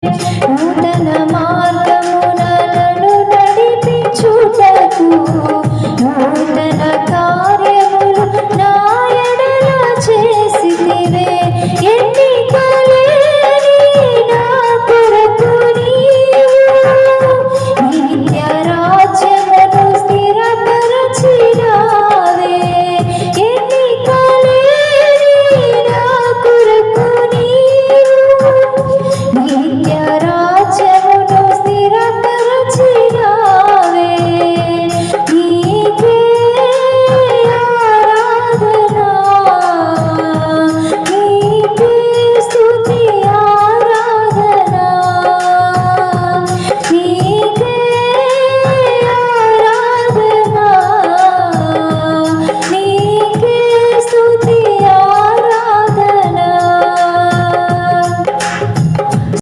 నూతన మార్గములను నడిపించుటకు నూతన కార్యములు నా ఎడల చేసితివే. ఎన్నికలేని నా కొరకు నీవు నిత్య రాజ్యమును స్థిరపరచినావే. ఎన్నికలేని నా కొరకు నీవు నిత్య